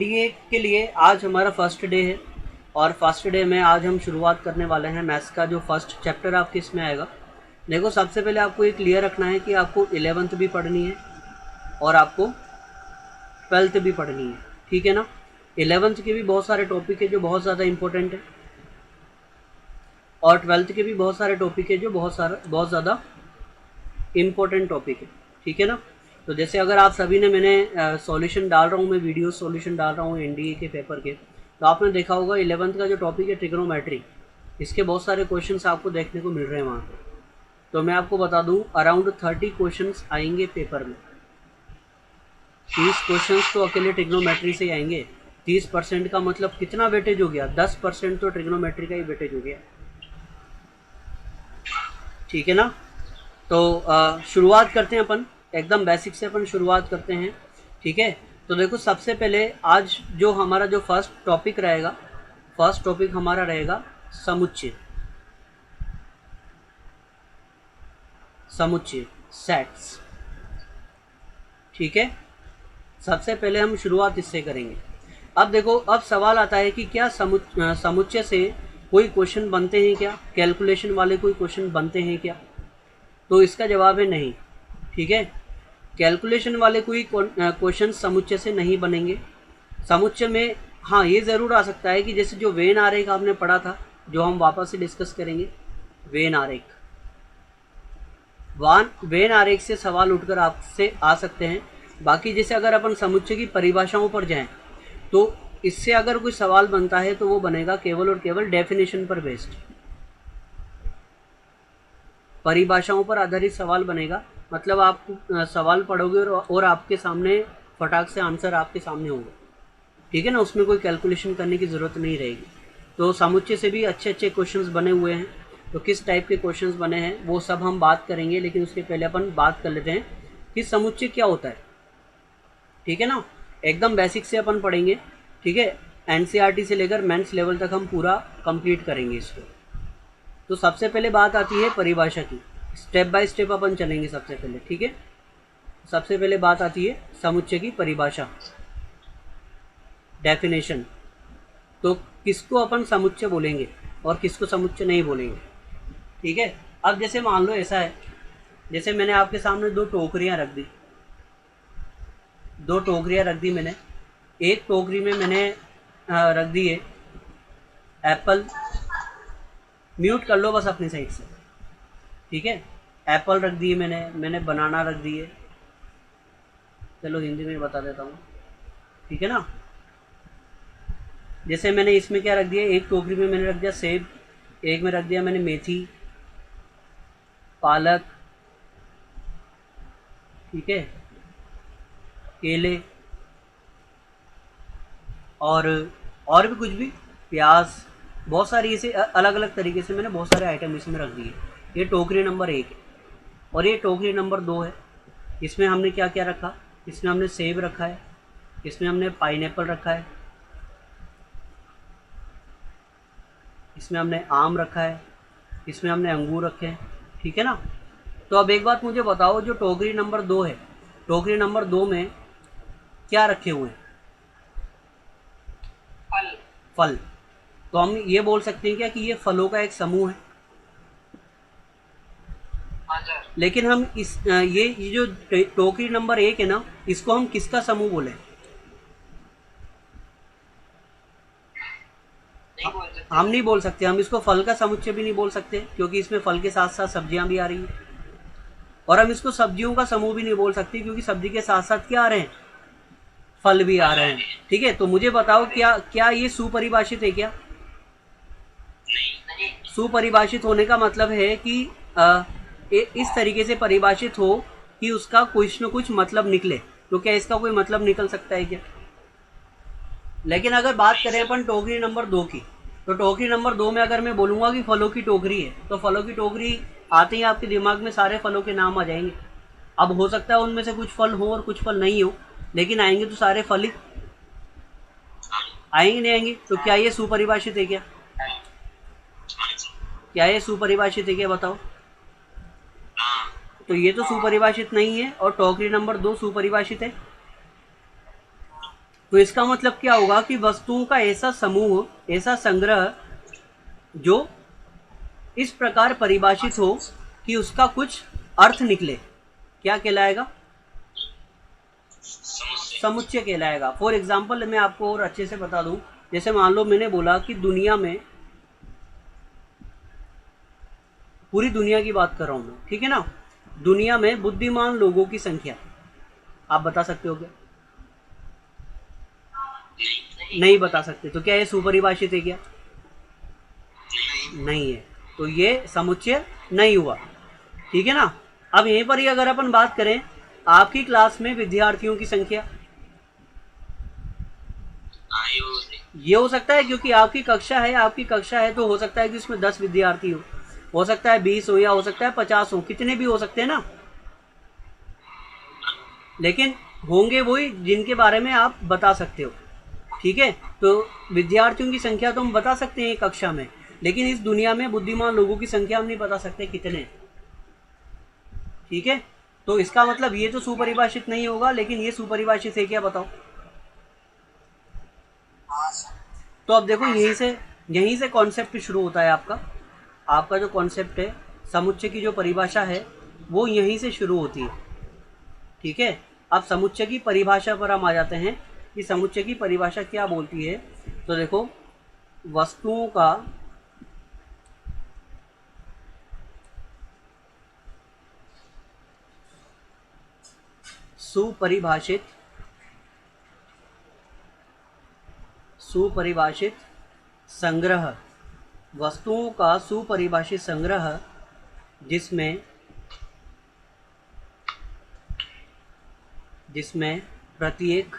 NDA के लिए आज हमारा फर्स्ट डे है और फर्स्ट डे में आज हम शुरुआत करने वाले हैं मैथ्स का जो फर्स्ट चैप्टर आपके इसमें आएगा। देखो, सबसे पहले आपको ये क्लियर रखना है कि आपको 11th भी पढ़नी है और आपको 12th भी पढ़नी है, ठीक है ना। 11th के भी बहुत सारे टॉपिक है जो बहुत ज़्यादा इंपॉर्टेंट है और 12th के भी बहुत सारे टॉपिक है जो बहुत ज़्यादा इम्पोर्टेंट टॉपिक है, ठीक है ना। तो जैसे अगर आप सभी ने, मैंने सॉल्यूशन डाल रहा हूँ, मैं वीडियो सॉल्यूशन डाल रहा हूँ एनडीए के पेपर के, तो आपने देखा होगा 11th का जो टॉपिक है ट्रिग्नोमेट्री, इसके बहुत सारे क्वेश्चंस आपको देखने को मिल रहे हैं वहाँ पे। तो मैं आपको बता दूँ, अराउंड 30 क्वेश्चंस आएंगे पेपर में। 30 क्वेश्चंस तो अकेले ट्रिग्नोमेट्री से ही आएंगे। 30% का मतलब कितना वेटेज हो गया? 10% तो ट्रिग्नोमेट्री का ही वेटेज हो गया, ठीक है ना। तो शुरुआत करते हैं अपन, एकदम बेसिक से अपन शुरुआत करते हैं, ठीक है। तो देखो, सबसे पहले आज जो हमारा जो फर्स्ट टॉपिक रहेगा, फर्स्ट टॉपिक हमारा रहेगा समुच्चय। समुच्चय, सेट्स, ठीक है। सबसे पहले हम शुरुआत इससे करेंगे। अब देखो, अब सवाल आता है कि क्या समुच्चय से कोई क्वेश्चन बनते हैं क्या? कैलकुलेशन वाले कोई क्वेश्चन बनते हैं क्या? तो इसका जवाब है नहीं, ठीक है। कैलकुलेशन वाले कोई क्वेश्चन समुच्चय से नहीं बनेंगे। समुच्चय में हाँ, ये ज़रूर आ सकता है कि जैसे जो वेन आरेख आपने पढ़ा था, जो हम वापस से डिस्कस करेंगे, वेन आरेख, वेन आरेख से सवाल उठकर आपसे आ सकते हैं। बाकी जैसे अगर अपन समुच्चय की परिभाषाओं पर जाएं, तो इससे अगर कोई सवाल बनता है तो वो बनेगा केवल और केवल डेफिनेशन पर बेस्ड, परिभाषाओं पर आधारित सवाल बनेगा। मतलब आप सवाल पढ़ोगे और आपके सामने फटाक से आंसर आपके सामने होगा, ठीक है ना। उसमें कोई कैलकुलेशन करने की ज़रूरत नहीं रहेगी। तो समुच्चय से भी अच्छे अच्छे क्वेश्चंस बने हुए हैं। तो किस टाइप के क्वेश्चंस बने हैं वो सब हम बात करेंगे, लेकिन उसके पहले अपन बात कर लेते हैं कि समुच्चय क्या होता है, ठीक है ना। एकदम बेसिक से अपन पढ़ेंगे, ठीक है। एनसीईआरटी से लेकर मेंस लेवल तक हम पूरा कंप्लीट करेंगे इसको। तो सबसे पहले बात आती है परिभाषा की, स्टेप बाय स्टेप अपन चलेंगे सबसे पहले, ठीक है। सबसे पहले बात आती है समुच्चय की परिभाषा, डेफिनेशन। तो किसको अपन समुच्चय बोलेंगे और किसको समुच्चय नहीं बोलेंगे, ठीक है। अब जैसे मान लो ऐसा है, जैसे मैंने आपके सामने दो टोकरियां रख दी, मैंने। एक टोकरी में मैंने रख दी है एप्पल, म्यूट कर लो बस अपनी साइड से, ठीक है। एप्पल रख दिए मैंने बनाना रख दिए, चलो हिंदी में बता देता हूँ, ठीक है ना। जैसे मैंने इसमें क्या रख दिया, एक टोकरी में मैंने रख दिया सेब, एक में रख दिया मैंने मेथी, पालक, ठीक है, केले और भी कुछ भी, प्याज, बहुत सारी ऐसे अलग अलग तरीके से मैंने बहुत सारे आइटम इसमें रख दिए। ये टोकरी नंबर 1 है और ये टोकरी नंबर 2 है। इसमें हमने क्या क्या रखा? इसमें हमने सेब रखा है, इसमें हमने पाइनएप्पल रखा है, इसमें हमने आम रखा है, इसमें हमने अंगूर रखे हैं, ठीक है ना। तो अब एक बात मुझे बताओ, जो टोकरी नंबर 2 है, टोकरी नंबर 2 में क्या रखे हुए हैं? फल। तो हम ये बोल सकते हैं क्या कि ये फलों का एक समूह है? लेकिन हम ये जो टोकरी नंबर 1 है ना, इसको हम किसका समूह बोले? हम नहीं बोल सकते। हम इसको फल का समुच्चय भी नहीं बोल सकते, क्योंकि इसमें फल के साथ साथ सब्जियां भी आ रही हैं। और हम इसको सब्जियों का समूह भी नहीं बोल सकते, क्योंकि सब्जी के साथ साथ क्या आ रहे हैं? फल भी आ रहे हैं, ठीक है। तो मुझे बताओ, क्या क्या ये सुपरिभाषित है क्या? सुपरिभाषित होने का मतलब है कि इस तरीके से परिभाषित हो कि उसका कुछ न कुछ मतलब निकले। तो क्या इसका कोई मतलब निकल सकता है क्या? लेकिन अगर बात करें अपन टोकरी नंबर 2 की, तो टोकरी नंबर 2 में अगर मैं बोलूँगा कि फलों की टोकरी है, तो फलों की टोकरी आते ही आपके दिमाग में सारे फलों के नाम आ जाएंगे। अब हो सकता है उनमें से कुछ फल हो और कुछ फल नहीं हो, लेकिन आएंगे तो सारे फल ही आएंगे, नहीं आएंगे? तो क्या ये सुपरिभाषित है क्या? क्या ये सुपरिभाषित है क्या, बताओ। तो ये तो सुपरिभाषित नहीं है, और टोकरी नंबर 2 सुपरिभाषित है। तो इसका मतलब क्या होगा कि वस्तुओं का ऐसा समूह, ऐसा संग्रह जो इस प्रकार परिभाषित हो कि उसका कुछ अर्थ निकले, क्या कहलाएगा? समुच्चय कहलाएगा। फॉर एग्जाम्पल मैं आपको और अच्छे से बता दूं, जैसे मान लो मैंने बोला कि दुनिया में, पूरी दुनिया की बात कर रहा हूं मैं, ठीक है ना, दुनिया में बुद्धिमान लोगों की संख्या आप बता सकते हो क्या? नहीं बता सकते। तो क्या ये सुपरिभाषित है क्या? नहीं है। तो ये समुच्चय नहीं हुआ, ठीक है ना। अब यहीं पर ही अगर अपन बात करें आपकी क्लास में विद्यार्थियों की संख्या, ये हो सकता है क्योंकि आपकी कक्षा है तो हो सकता है कि उसमें 10 विद्यार्थी हो सकता है 20 हो, या हो सकता है 50 हो, कितने भी हो सकते हैं ना, लेकिन होंगे वही जिनके बारे में आप बता सकते हो, ठीक है। तो विद्यार्थियों की संख्या तो हम बता सकते हैं कक्षा में, लेकिन इस दुनिया में बुद्धिमान लोगों की संख्या हम नहीं बता सकते कितने, ठीक है। तो इसका मतलब ये तो सुपरिभाषित नहीं होगा, लेकिन ये सुपरिभाषित है क्या, बताओ? तो अब देखो यहीं से कॉन्सेप्ट शुरू होता है आपका जो कॉन्सेप्ट है, समुच्चय की जो परिभाषा है वो यहीं से शुरू होती है, ठीक है। अब समुच्चय की परिभाषा पर हम आ जाते हैं कि समुच्चय की परिभाषा क्या बोलती है। तो देखो, वस्तुओं का सुपरिभाषित संग्रह, वस्तुओं का सुपरिभाषित संग्रह जिसमें प्रत्येक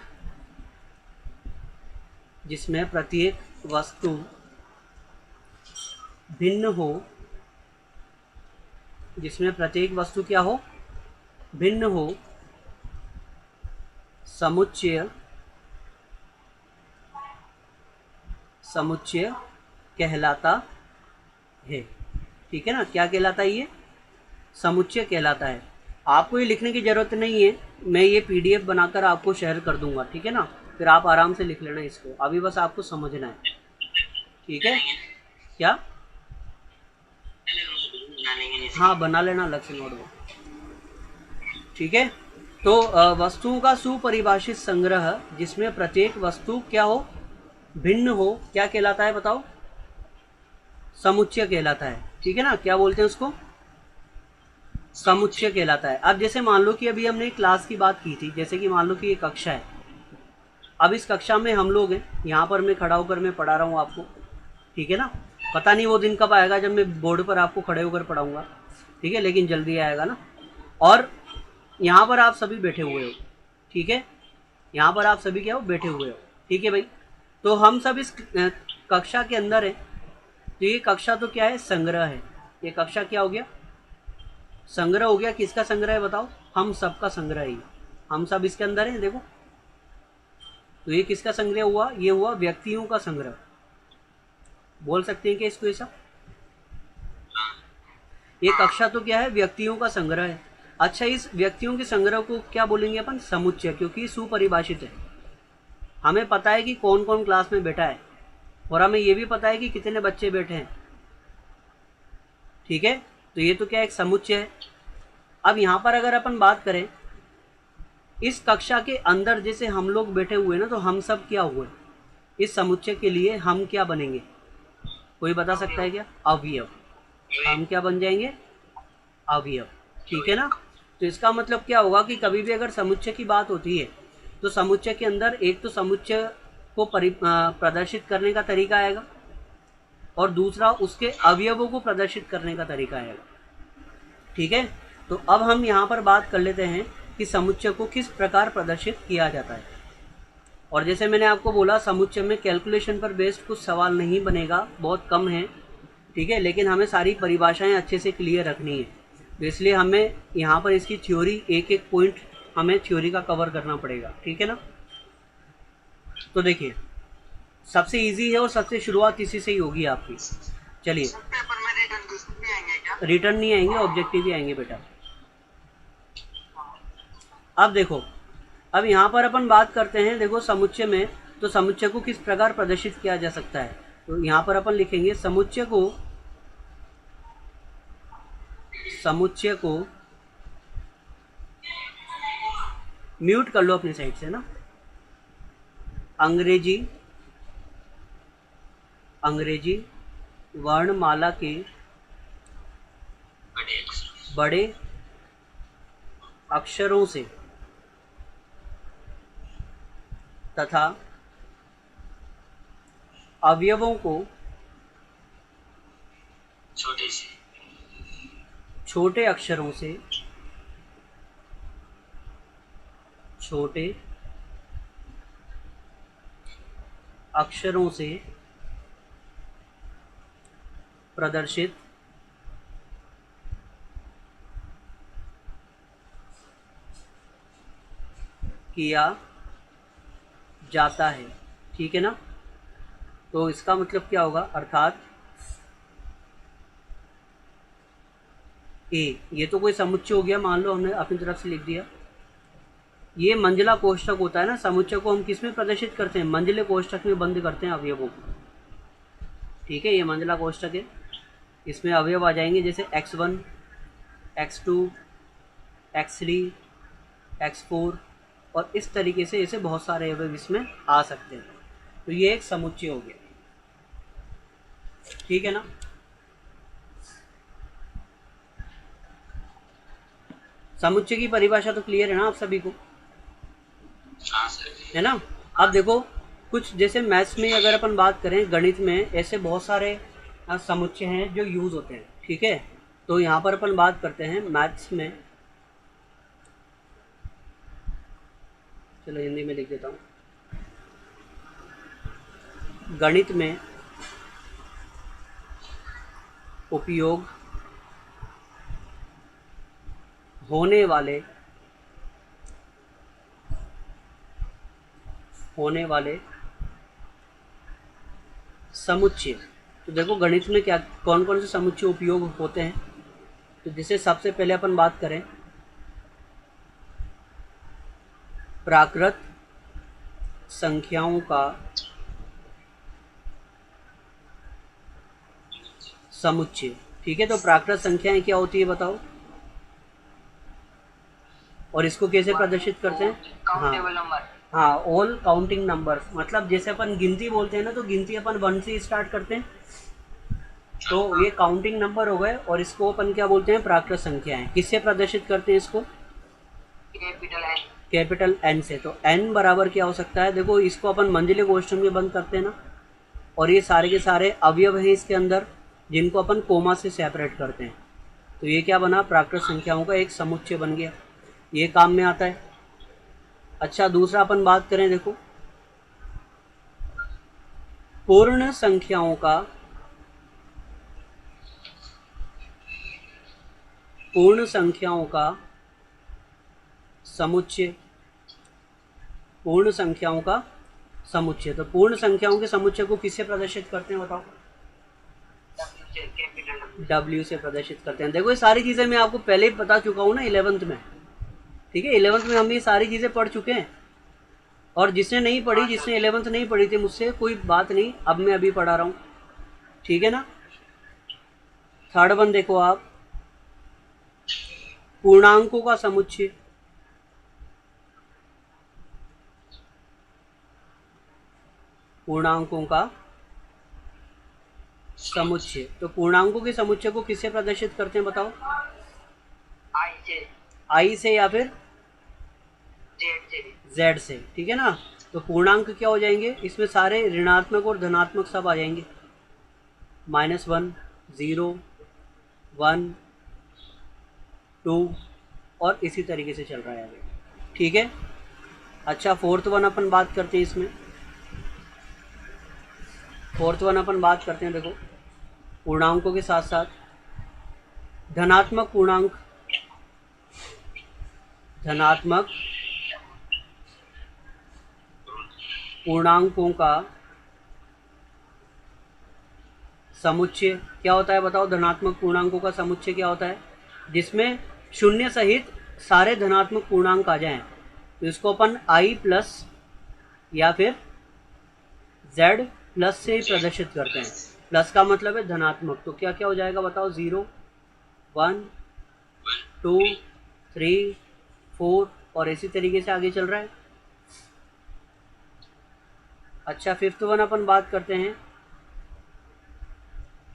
वस्तु भिन्न हो, जिसमें प्रत्येक वस्तु क्या हो, भिन्न हो, समुच्चय कहलाता है, ठीक है ना। क्या कहलाता है ये? समुच्चय कहलाता है। आपको ये लिखने की जरूरत नहीं है, मैं ये पीडीएफ बनाकर आपको शेयर कर दूंगा, ठीक है ना, फिर आप आराम से लिख लेना इसको, अभी बस आपको समझना है, ठीक है। क्या? हाँ बना लेना अलग से नोटबुक, ठीक है। तो वस्तुओं का सुपरिभाषित संग्रह जिसमें प्रत्येक वस्तु क्या हो, भिन्न हो, क्या कहलाता है बताओ? समुच्चय कहलाता है, ठीक है ना। क्या बोलते हैं उसको? समुच्चय कहलाता है। अब जैसे मान लो कि अभी हमने क्लास की बात की थी, जैसे कि मान लो कि ये कक्षा है, अब इस कक्षा में हम लोग हैं, यहाँ पर मैं खड़ा होकर मैं पढ़ा रहा हूँ आपको, ठीक है ना। पता नहीं वो दिन कब आएगा जब मैं बोर्ड पर आपको खड़े होकर पढ़ाऊंगा, ठीक है, लेकिन जल्दी आएगा ना। और यहाँ पर आप सभी बैठे हुए हो, ठीक है, यहाँ पर आप सभी क्या हो, बैठे हुए हो, ठीक है भाई। तो हम सब इस कक्षा के अंदर है, तो ये कक्षा तो क्या है, संग्रह है। ये कक्षा क्या हो गया, संग्रह हो गया। किसका संग्रह है बताओ? हम सब का संग्रह है, हम सब इसके अंदर है, देखो। तो ये किसका संग्रह हुआ? ये हुआ व्यक्तियों का संग्रह, बोल सकते हैं कि इसको ऐसा। ये कक्षा तो क्या है, व्यक्तियों का संग्रह है। अच्छा, इस व्यक्तियों के संग्रह को क्या बोलेंगे अपन? समुच्चय, क्योंकि सुपरिभाषित है। हमें पता है कि कौन कौन क्लास में बैठा है, और हमें ये भी पता है कि कितने बच्चे बैठे हैं, ठीक है। तो ये तो क्या, एक समुच्चय है। अब यहाँ पर अगर अपन बात करें इस कक्षा के अंदर, जैसे हम लोग बैठे हुए ना, तो हम सब क्या हुए इस समुच्चय के लिए, हम क्या बनेंगे? कोई बता सकता है क्या? अवयव। हम क्या बन जाएंगे? अवयव, ठीक है ना। तो इसका मतलब क्या होगा कि कभी भी अगर समुच्चय की बात होती है तो समुच्चय के अंदर एक तो समुच्चय को प्रदर्शित करने का तरीका आएगा, और दूसरा उसके अवयवों को प्रदर्शित करने का तरीका आएगा, ठीक है। तो अब हम यहाँ पर बात कर लेते हैं कि समुच्चय को किस प्रकार प्रदर्शित किया जाता है। और जैसे मैंने आपको बोला, समुच्चय में कैलकुलेशन पर बेस्ड कुछ सवाल नहीं बनेगा, बहुत कम है, ठीक है, लेकिन हमें सारी परिभाषाएं अच्छे से क्लियर रखनी है, तो इसलिए हमें यहाँ पर इसकी थ्योरी, एक एक पॉइंट हमें थ्योरी का कवर करना पड़ेगा, ठीक है ना। तो देखिए, सबसे इजी है और सबसे शुरुआत इसी से ही होगी आपकी। चलिए, रिटर्न नहीं आएंगे, ऑब्जेक्टिव ही आएंगे बेटा। अब देखो, अब यहाँ पर अपन बात करते हैं, देखो समुच्चय में, तो समुच्चय को किस प्रकार प्रदर्शित किया जा सकता है। तो यहाँ पर अपन लिखेंगे समुच्चय को म्यूट कर लो अपनी साइड से ना, अंग्रेजी वर्णमाला के बड़े अक्षरों से तथा अवयवों को छोटे अक्षरों से प्रदर्शित किया जाता है। ठीक है ना। तो इसका मतलब क्या होगा, अर्थात ए, ये तो कोई समुच्चय हो गया, मान लो हमने अपनी तरफ से लिख दिया। ये मंजिला कोष्ठक होता है ना, समुच्चय को हम किस में प्रदर्शित करते हैं, मंजिले कोष्ठक में बंद करते हैं अवयवों को। ठीक है, ये मंजिला कोष्ठक है, इसमें अवयव आ जाएंगे जैसे x1, x2, x3, x4 और इस तरीके से ऐसे बहुत सारे अवयव इसमें आ सकते हैं। तो ये एक समुच्चय हो गया। ठीक है ना। समुच्चय की परिभाषा तो क्लियर है ना आप सभी को, है ना। अब देखो कुछ जैसे मैथ्स में अगर अपन बात करें, गणित में ऐसे बहुत सारे समुच्चय हैं जो यूज होते हैं। ठीक है, तो यहाँ पर अपन बात करते हैं मैथ्स में, चलो हिंदी में लिख देता हूँ। गणित में उपयोग होने वाले समुच्चय, तो देखो गणित में क्या कौन कौन से समुच्चय उपयोग होते हैं। तो जैसे सबसे पहले अपन बात करें प्राकृत संख्याओं का समुच्चय। ठीक है, तो प्राकृत संख्याएं क्या होती है बताओ, और इसको कैसे प्रदर्शित करते हैं। हाँ, ऑल काउंटिंग नंबर्स, मतलब जैसे अपन गिनती बोलते हैं ना, तो गिनती अपन 1 से स्टार्ट करते हैं, तो ये काउंटिंग नंबर हो गए, और इसको अपन क्या बोलते हैं, प्राकृत संख्याएं। किससे प्रदर्शित करते हैं इसको, कैपिटल एन से। तो एन बराबर क्या हो सकता है, देखो इसको अपन मंजिले कोष्ठक में बंद करते हैं ना, और ये सारे के सारे अवयव हैं इसके अंदर जिनको अपन कोमा से सेपरेट करते हैं। तो ये क्या बना, प्राकृत संख्याओं का एक समुच्चय बन गया, ये काम में आता है। अच्छा, दूसरा अपन बात करें, देखो पूर्ण संख्याओं का समुच्चय, पूर्ण संख्याओं का समुच्चय। तो पूर्ण संख्याओं के समुच्चय को किससे प्रदर्शित करते हैं बताओ, W से प्रदर्शित करते हैं। देखो ये सारी चीजें मैं आपको पहले ही बता चुका हूँ ना 11th में। ठीक है, 11th में हम ये सारी चीजें पढ़ चुके हैं, और जिसने नहीं पढ़ी, जिसने 11th नहीं पढ़ी थी, मुझसे कोई बात नहीं, अब मैं अभी पढ़ा रहा हूँ। ठीक है ना। थर्ड वन देखो आप, पूर्णांकों का समुच्चय। पूर्णांकों का समुच्चय, तो पूर्णांकों के समुच्चय को किससे प्रदर्शित करते हैं बताओ, आई से या फिर जेड से। ठीक है ना। तो पूर्णांक क्या हो जाएंगे, इसमें सारे ऋणात्मक और धनात्मक सब आ जाएंगे, -1, 0, 1, 2 और इसी तरीके से चल रहा है अभी। ठीक है। अच्छा, फोर्थ वन अपन बात करते हैं इसमें, फोर्थ वन अपन बात करते हैं, देखो पूर्णांकों के साथ साथ धनात्मक पूर्णांक, धनात्मक पूर्णांकों का समुच्चय क्या होता है बताओ। धनात्मक पूर्णांकों का समुच्चय क्या होता है, जिसमें शून्य सहित सारे धनात्मक पूर्णांक आ जाएं। तो इसको अपन i प्लस या फिर z प्लस से ही प्रदर्शित करते हैं। प्लस का मतलब है धनात्मक, तो क्या क्या हो जाएगा बताओ, 0 1 2 3 4 और इसी तरीके से आगे चल रहा है। अच्छा, फिफ्थ वन अपन बात करते हैं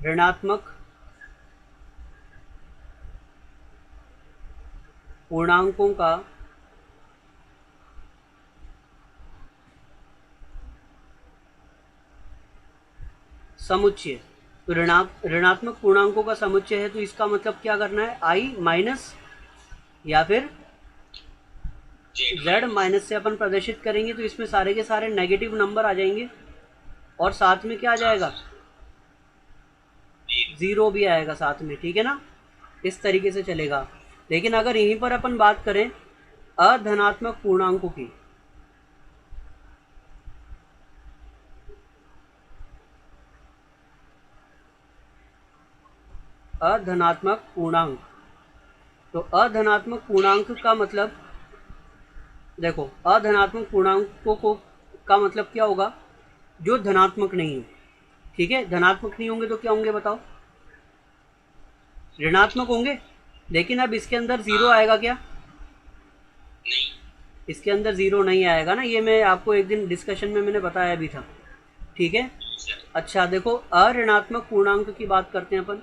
ऋणात्मक पूर्णांकों का समुच्चय। तो ऋणात्मक पूर्णांकों का समुच्चय है, तो इसका मतलब क्या करना है, i माइनस या फिर z माइनस से अपन प्रदर्शित करेंगे, तो इसमें सारे के सारे नेगेटिव नंबर आ जाएंगे और साथ में क्या आ जाएगा, 0 भी आएगा साथ में, ठीक है ना। इस तरीके से चलेगा। लेकिन अगर यहीं पर अपन बात करें अधनात्मक पूर्णांकों की, अधनात्मक पूर्णांक, तो अधनात्मक पूर्णांक का मतलब देखो, अधनात्मक पूर्णांकों को का मतलब क्या होगा, जो धनात्मक नहीं हो, ठीक है। धनात्मक नहीं होंगे तो क्या होंगे बताओ, ऋणात्मक होंगे। लेकिन अब इसके अंदर 0 आएगा क्या, इसके अंदर 0 नहीं आएगा ना, ये मैं आपको एक दिन डिस्कशन में मैंने बताया भी था, ठीक है। अच्छा देखो, अऋणात्मक पूर्णांक की बात करते हैं अपन।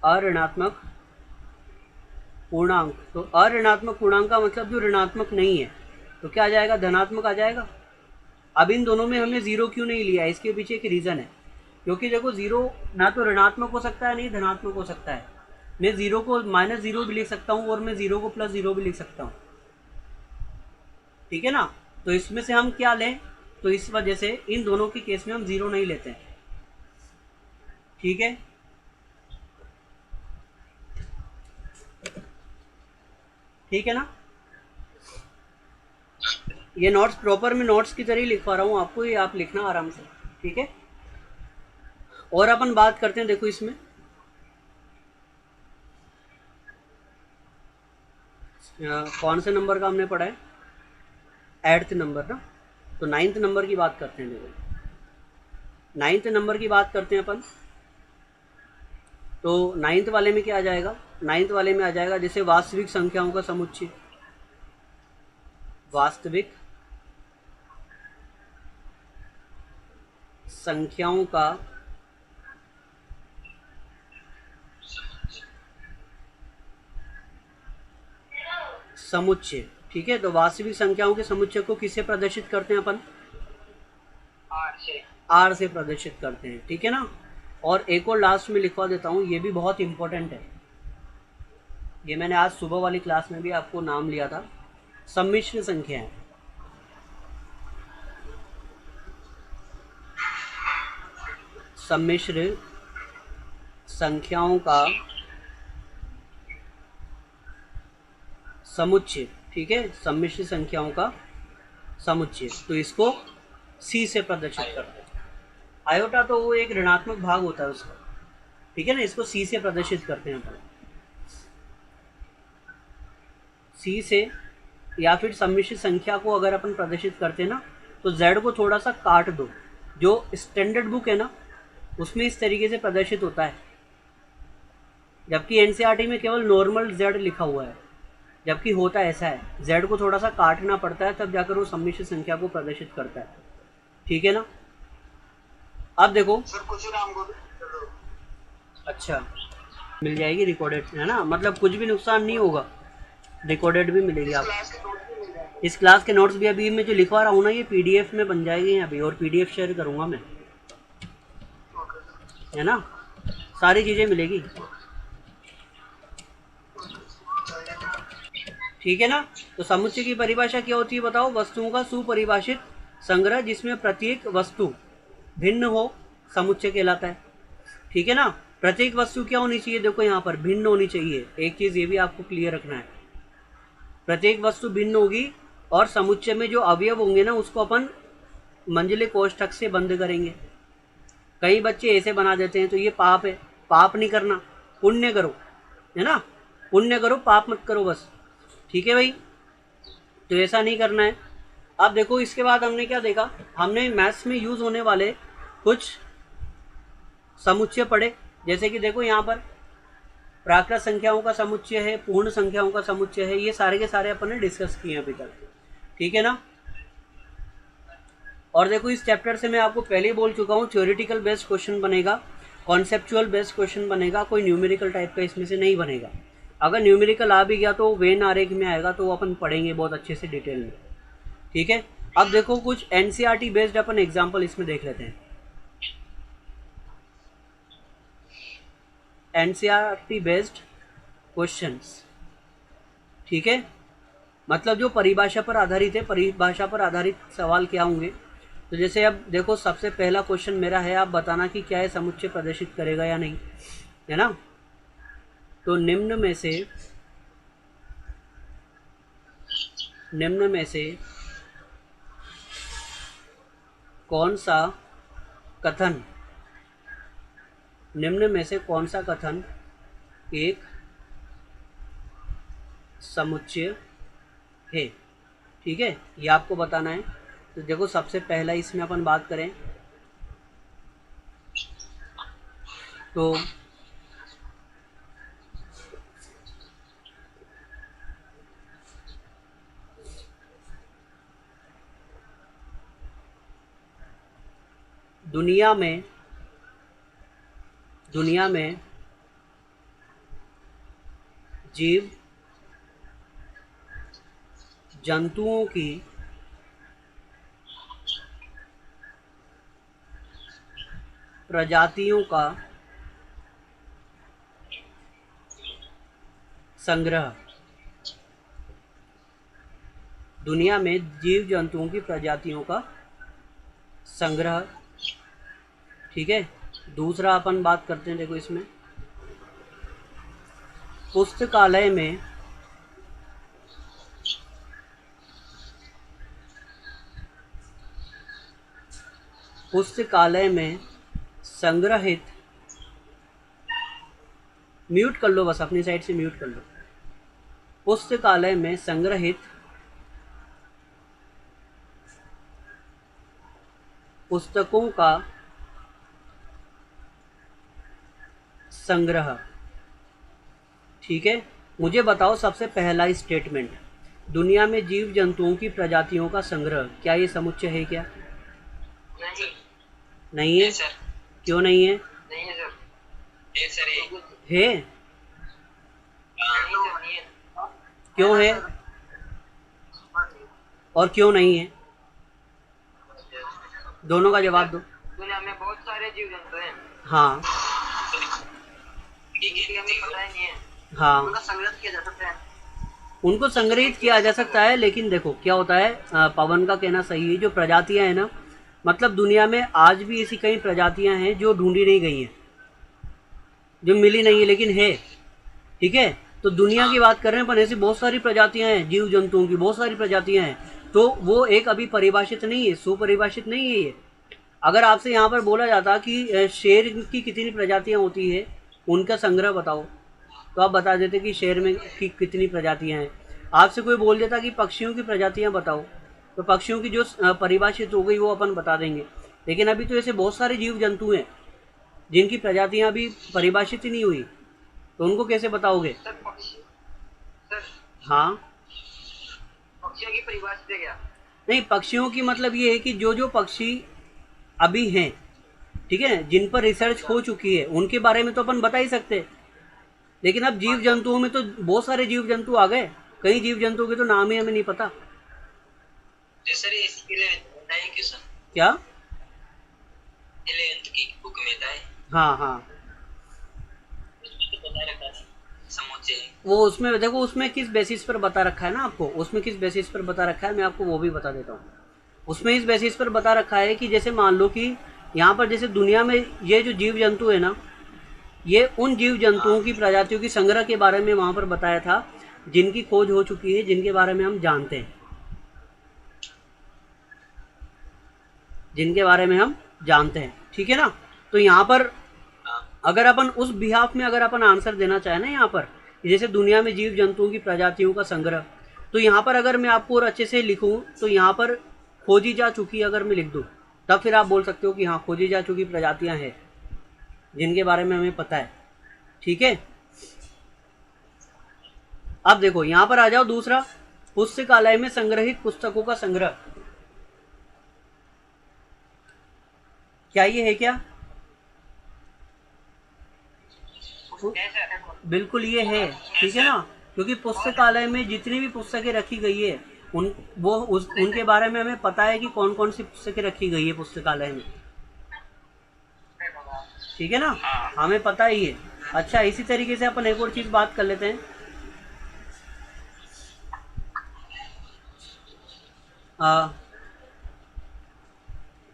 अऋणात्मक पूर्णांक, तो अऋणात्मक पूर्णांक का मतलब जो ऋणात्मक नहीं है, तो क्या आ जाएगा, धनात्मक आ जाएगा। अब इन दोनों में हमने 0 क्यों नहीं लिया, इसके पीछे एक रीज़न है, क्योंकि देखो 0 ना तो ऋणात्मक हो सकता है नहीं धनात्मक हो सकता है। मैं 0 को -0 भी लिख सकता हूँ और मैं 0 को +0 भी लिख सकता हूँ, ठीक है ना। तो इसमें से हम क्या लें, तो इस वजह से इन दोनों के केस में हम 0 नहीं लेते हैं, ठीक है। ठीक है ना, ये नोट्स प्रॉपर मैं नोट्स की तरह ही लिखवा रहा हूँ आपको, ये आप लिखना आराम से, ठीक है। और अपन बात करते हैं, देखो इसमें कौन से नंबर का हमने पढ़ा है, 8th नंबर ना। तो 9th नंबर की बात करते हैं। देखो 9th नंबर की बात करते हैं अपन, तो 9th वाले में क्या आ जाएगा, 9th वाले में आ जाएगा जैसे वास्तविक संख्याओं का समुच्चय, वास्तविक संख्याओं का समुच्चय, ठीक है। तो वास्तविक संख्याओं के समुच्चय को किससे प्रदर्शित करते हैं अपन, आर से प्रदर्शित करते हैं, ठीक है ना। और एक और लास्ट में लिखवा देता हूँ, ये भी बहुत इंपॉर्टेंट है, ये मैंने आज सुबह वाली क्लास में भी आपको नाम लिया था, सम्मिश्र संख्याएं। सम्मिश्र संख्याओं का समुच्चय, ठीक है, सम्मिश्र संख्याओं का समुच्चय, तो इसको सी से प्रदर्शित करते हैं। आयोटा तो वो एक ऋणात्मक भाग होता है उसका, ठीक है ना, इसको सी से प्रदर्शित करते हैं अपन, सी से। या फिर सम्मिश्र संख्या को अगर अपन प्रदर्शित करते हैं ना, तो z को थोड़ा सा काट दो, जो स्टैंडर्ड बुक है ना उसमें इस तरीके से प्रदर्शित होता है, जबकि एनसीईआरटी में केवल नॉर्मल z लिखा हुआ है, जबकि होता ऐसा है, z को थोड़ा सा काटना पड़ता है तब जाकर वो सम्मिश्र संख्या को प्रदर्शित करता है, ठीक है ना। अब देखो सर कुछ नाम बोलो, अच्छा मिल जाएगी रिकॉर्डेड, है ना, मतलब कुछ भी नुकसान नहीं होगा, रिकॉर्डेड भी मिलेगी आपको। इस क्लास के नोट्स भी अभी मैं जो लिखवा रहा हूँ ना, ये पीडीएफ में बन जाएगी अभी, और पीडीएफ शेयर करूँगा मैं, है ना, सारी चीज़ें मिलेगी, ठीक है ना। तो समुच्चय की परिभाषा क्या होती है बताओ, वस्तुओं का सुपरिभाषित संग्रह जिसमें प्रत्येक वस्तु भिन्न हो, समुच्चय कहलाता है, ठीक है ना। प्रत्येक वस्तु क्या होनी चाहिए, देखो यहाँ पर भिन्न होनी चाहिए, एक चीज़ ये भी आपको क्लियर रखना है, प्रत्येक वस्तु भिन्न होगी, और समुच्चय में जो अवयव होंगे ना उसको अपन मंझले कोष्ठक से बंद करेंगे। कई बच्चे ऐसे बना देते हैं, तो ये पाप है, पाप नहीं करना, पुण्य करो, है ना। पुण्य करो पाप मत करो बस, ठीक है भाई। तो ऐसा नहीं करना है। अब देखो इसके बाद हमने क्या देखा, हमने मैथ्स में यूज होने वाले कुछ समुच्चय पढ़े, जैसे कि देखो यहाँ पर प्राकृत संख्याओं का समुच्चय है, पूर्ण संख्याओं का समुच्चय है, ये सारे के सारे अपन ने डिस्कस किए अभी तक, ठीक है ना। और देखो इस चैप्टर से मैं आपको पहले ही बोल चुका हूँ, थ्योरेटिकल बेस्ड क्वेश्चन बनेगा, कॉन्सेप्चुअल बेस्ड क्वेश्चन बनेगा, कोई न्यूमेरिकल टाइप का इसमें से नहीं बनेगा। अगर न्यूमेरिकल आ भी गया तो वेन आरेख में आएगा, तो वो अपन पढ़ेंगे बहुत अच्छे से डिटेल में, ठीक है। अब देखो कुछ एनसीईआरटी बेस्ड अपन एग्जाम्पल इसमें देख लेते हैं। एनसीईआरटी बेस्ड क्वेश्चंस, ठीक है, मतलब जो परिभाषा पर आधारित है, परिभाषा पर आधारित सवाल क्या होंगे। तो जैसे अब देखो सबसे पहला क्वेश्चन मेरा है, आप बताना कि क्या ये समुच्चय प्रदर्शित करेगा या नहीं, है ना। तो निम्न में से कौन सा कथन, निम्न में से कौन सा कथन एक समुच्चय है, ठीक है, ये आपको बताना है। तो देखो सबसे पहला इसमें अपन बात करें तो दुनिया में जीव जंतुओं की प्रजातियों का संग्रह, दुनिया में जीव जंतुओं की प्रजातियों का संग्रह, ठीक है। दूसरा अपन बात करते हैं, देखो इसमें पुस्तकालय में संग्रहित, म्यूट कर लो बस, अपनी साइड से म्यूट कर लो। पुस्तकालय में संग्रहित पुस्तकों का संग्रह, ठीक है। मुझे बताओ सबसे पहला स्टेटमेंट, दुनिया में जीव जंतुओं की प्रजातियों का संग्रह, क्या ये समुच्चय है क्या? नहीं, नहीं है सर। क्यों नहीं है? नहीं है सर। है सर, है नहीं है। क्यों है और क्यों नहीं है, दोनों का जवाब दो। दुनिया में बहुत सारे जीव जंतु हैं। हाँ जिनकी हमें पता ही नहीं है। हाँ, उनका संग्रह किया जा सकता है। उनको संग्रहित किया जा सकता है, लेकिन देखो क्या होता है, पवन का कहना सही है, जो प्रजातियां हैं ना, मतलब दुनिया में आज भी ऐसी कई प्रजातियां हैं जो ढूंढी नहीं गई हैं, जो मिली नहीं है, लेकिन है, ठीक है। तो दुनिया की बात कर रहे हैं, पर ऐसी बहुत सारी प्रजातियां हैं, जीव जंतुओं की बहुत सारी प्रजातियां हैं, तो वो एक अभी परिभाषित नहीं है, सुपरिभाषित नहीं है ये। अगर आपसे यहाँ पर बोला जाता कि शेर की कितनी प्रजातियां होती है, उनका संग्रह बताओ, तो आप बता देते कि शेर में की कितनी प्रजातियां हैं। आपसे कोई बोल देता कि पक्षियों की प्रजातियां बताओ, तो पक्षियों की जो परिभाषित हो गई वो अपन बता देंगे। लेकिन अभी तो ऐसे बहुत सारे जीव जंतु हैं जिनकी प्रजातियां अभी परिभाषित ही नहीं हुई, तो उनको कैसे बताओगे? सर पक्षी, सर हाँ, पक्षियों की परिभाषा है क्या? नहीं, पक्षियों की मतलब ये है कि जो जो पक्षी अभी हैं, ठीक है, जिन पर रिसर्च हो चुकी है, उनके बारे में तो अपन बता ही सकते हैं। लेकिन अब जीव जंतुओं में तो बहुत सारे जीव जंतु आ गए, कई जीव जंतुओं के तो नाम ही हमें नहीं पता। सर इसके लिए बताइए क्वेश्चन, क्या 11th की बुक में था, हाँ हाँ, उसमें तो बता रखा है समुच्चय। वो उसमें देखो, उसमें किस बेसिस पर बता रखा है ना आपको, उसमें किस बेसिस पर बता रखा है, मैं आपको वो भी बता देता हूँ। उसमें इस बेसिस पर बता रखा है कि जैसे मान लो कि यहाँ पर जैसे दुनिया में ये जो जीव जंतु है ना, ये उन जीव जंतुओं की प्रजातियों की संग्रह के बारे में वहाँ पर बताया था, जिनकी खोज हो चुकी है, जिनके बारे में हम जानते हैं, जिनके बारे में हम जानते हैं, ठीक है ना। तो यहाँ पर अगर अपन उस बिहाफ में अगर अपन आंसर देना चाहे ना यहाँ पर, जैसे दुनिया में जीव जंतुओं की प्रजातियों का संग्रह। तो यहाँ पर अगर मैं आपको और अच्छे से लिखूँ तो यहाँ पर खोजी जा चुकी अगर मैं लिख दूँ तब फिर आप बोल सकते हो कि हाँ खोजी जा चुकी प्रजातियाँ हैं जिनके बारे में हमें पता है। ठीक है, अब देखो यहाँ पर आ जाओ दूसरा, पुस्तकालय में संग्रहित पुस्तकों का संग्रह। क्या ये है क्या? बिल्कुल ये है, ठीक है ना, क्योंकि पुस्तकालय में जितनी भी पुस्तकें रखी गई है उनके बारे में हमें पता है कि कौन कौन सी पुस्तकें रखी गई है पुस्तकालय में। ठीक है ना, हमें पता ही है। अच्छा, इसी तरीके से अपन एक और चीज बात कर लेते हैं।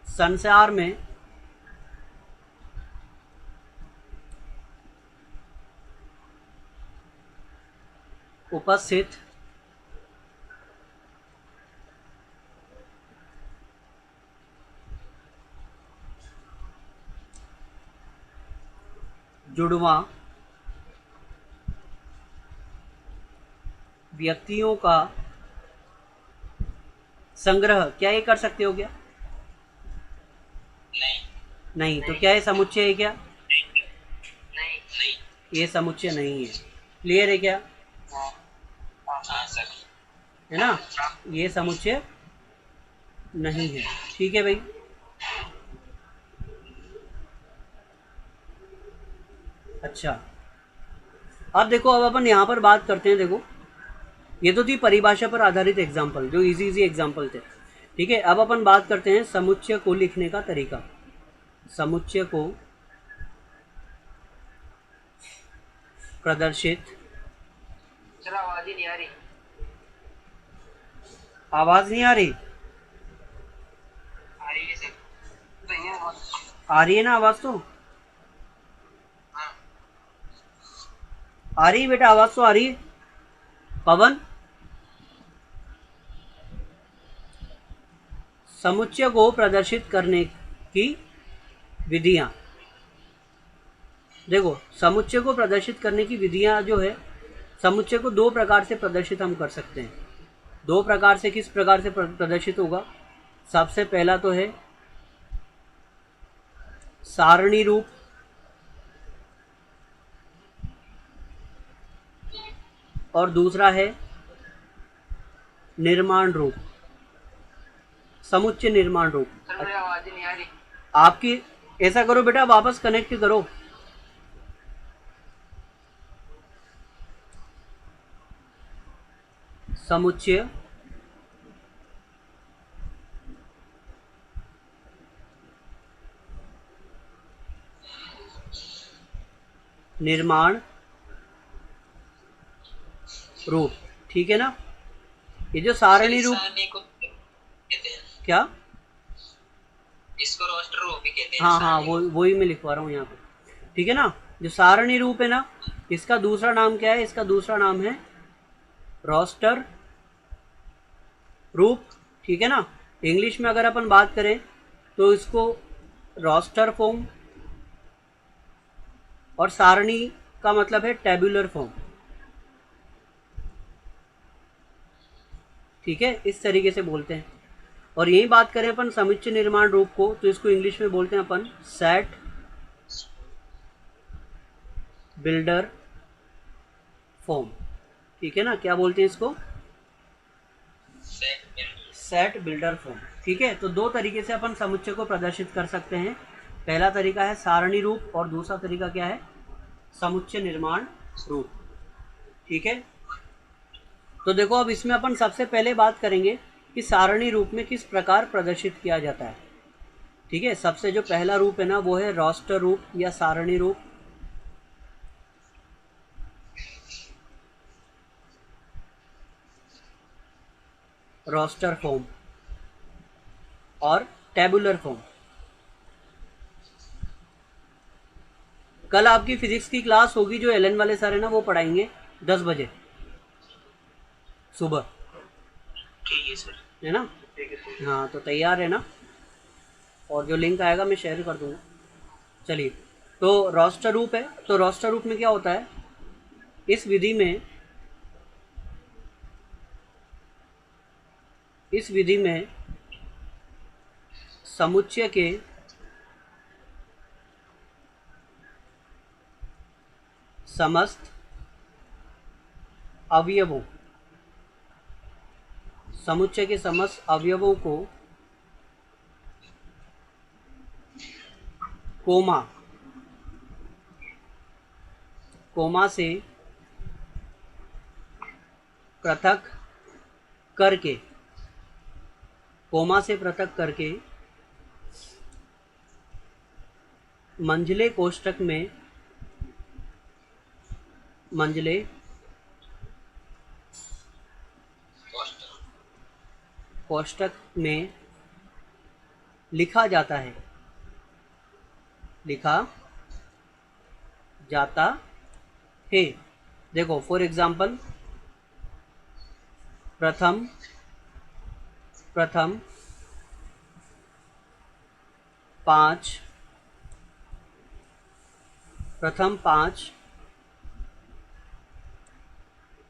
संसार में उपस्थित जुड़वा व्यक्तियों का संग्रह, क्या ये कर सकते हो क्या? नहीं, तो क्या ये समुच्चय है क्या? नहीं। ये समुच्चय नहीं है। क्लियर है क्या? हाँ सर। है ना, ये समुच्चय नहीं है। ठीक है भाई, अच्छा अब देखो, अब अपन यहाँ पर बात करते हैं। देखो ये तो थी परिभाषा पर आधारित एग्जाम्पल, जो इजी इजी एग्जाम्पल थे। ठीक है, अब अपन बात करते हैं समुच्चय को लिखने का तरीका। समुच्चय को प्रदर्शित, चलो आवाज ही नहीं आ रही। आवाज नहीं आ रही? आ रही है सर, तो ये आ रही है ना आवाज? तो हाँ। आ रही है बेटा, आवाज तो आ रही है। पवन, समुच्चय को प्रदर्शित करने की विधियां। देखो समुच्चय को प्रदर्शित करने की विधियां जो है, समुच्चय को दो प्रकार से प्रदर्शित हम कर सकते हैं। दो प्रकार से, किस प्रकार से प्रदर्शित होगा? सबसे पहला तो है सारणी रूप, और दूसरा है निर्माण रूप, समुच्चय निर्माण रूप। सर मेरी आवाज ही नहीं आ रही। आपकी, ऐसा करो बेटा, वापस कनेक्ट करो। समुच्चय निर्माण रूप, ठीक है ना। ये जो सारणी रूप, क्या इसको रोस्टर रूप भी कहते हैं। हाँ हाँ, वही मैं लिखवा रहा हूँ यहाँ पे। ठीक है ना, जो सारणी रूप है ना, इसका दूसरा नाम क्या है? इसका दूसरा नाम है रोस्टर रूप। ठीक है ना, इंग्लिश में अगर अपन बात करें तो इसको रोस्टर फॉर्म, और सारणी का मतलब है टेबुलर फॉर्म। ठीक है, इस तरीके से बोलते हैं। और यही बात करें अपन समुच्चय निर्माण रूप को, तो इसको इंग्लिश में बोलते हैं अपन सेट बिल्डर फॉर्म। ठीक है ना, क्या बोलते हैं इसको? Set builder form. ठीक है, तो दो तरीके से अपन समुच्चय को प्रदर्शित कर सकते हैं। पहला तरीका है सारणी रूप, और दूसरा तरीका क्या है? समुच्चय निर्माण रूप। ठीक है, तो देखो अब इसमें अपन सबसे पहले बात करेंगे कि सारणी रूप में किस प्रकार प्रदर्शित किया जाता है। ठीक है, सबसे जो पहला रूप है ना, वो है रोस्टर रूप या सारणी रूप। रोस्टर फॉर्म और टेबुलर फॉर्म। कल आपकी फिजिक्स की क्लास होगी, जो एलन वाले सर है ना, वो पढ़ाएंगे 10 बजे सुबह। ठीक है सर। है ना? हाँ, तो तैयार है ना? और जो लिंक आएगा मैं शेयर कर दूंगा। चलिए, तो रोस्टर रूप है, तो रोस्टर रूप में क्या होता है? इस विधि में समुच्चय के समस्त अवयवों को कोमा से पृथक करके मंझले कोष्ठक में लिखा जाता है। देखो फॉर एग्जाम्पल, प्रथम पांच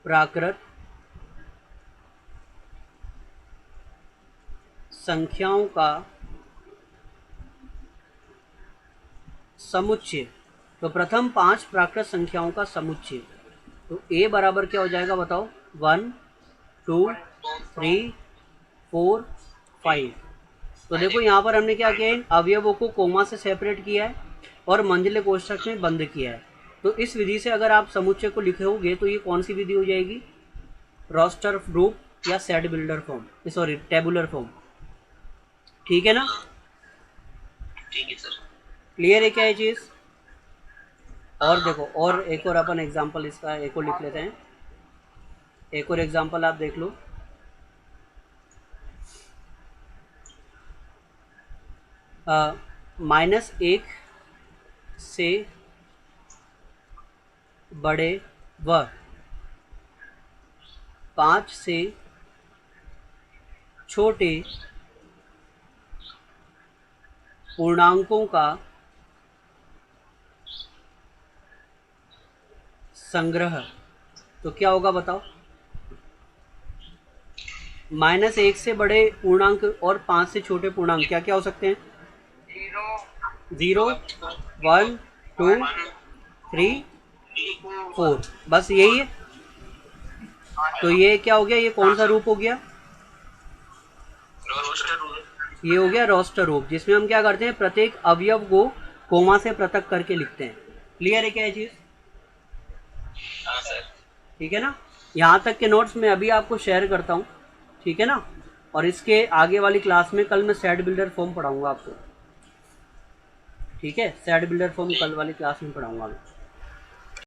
प्राकृत संख्याओं का समुच्चय। तो प्रथम 5 प्राकृत संख्याओं का समुच्चय, तो a बराबर क्या हो जाएगा बताओ? 1 2 3 4 5। तो देखो यहाँ पर हमने क्या किया है, इन अवयवों को कोमा से सेपरेट किया है और मंझले कोष्ठक में बंद किया है। तो इस विधि से अगर आप समुच्चय को लिखोगे तो ये कौन सी विधि हो जाएगी? रोस्टर रूप या set builder form, sorry tabular form. ठीक है ना? ठीक है सर। क्लियर है क्या ये चीज? और देखो, और एक और अपन एग्जांपल इसका एक और लिख लेते हैं। एक और एग्जांपल आप देख लो। -1 से बड़े व 5 से छोटे पूर्णांकों का संग्रह। तो क्या होगा बताओ? -1 से बड़े पूर्णांक और 5 से छोटे पूर्णांक क्या क्या हो सकते हैं? 0 1 2 3 4, बस यही है। तो ये क्या हो गया? ये कौन सा रूप हो गया? ये हो गया रोस्टर रूप, जिसमें हम क्या करते हैं, प्रत्येक अवयव को कोमा से पृथक करके लिखते हैं। क्लियर है क्या ये चीज? हाँ सर। ठीक है ना? यहाँ तक के नोट्स मैं अभी आपको शेयर करता हूँ, ठीक है ना? और इसके आगे वाली क्लास में कल मैं सेट बिल्डर फॉर्म पढ़ाऊंगा आपको, ठीक है? सेट बिल्डर फॉर्म कल वाली क्लास में पढ़ाऊंगा मैं।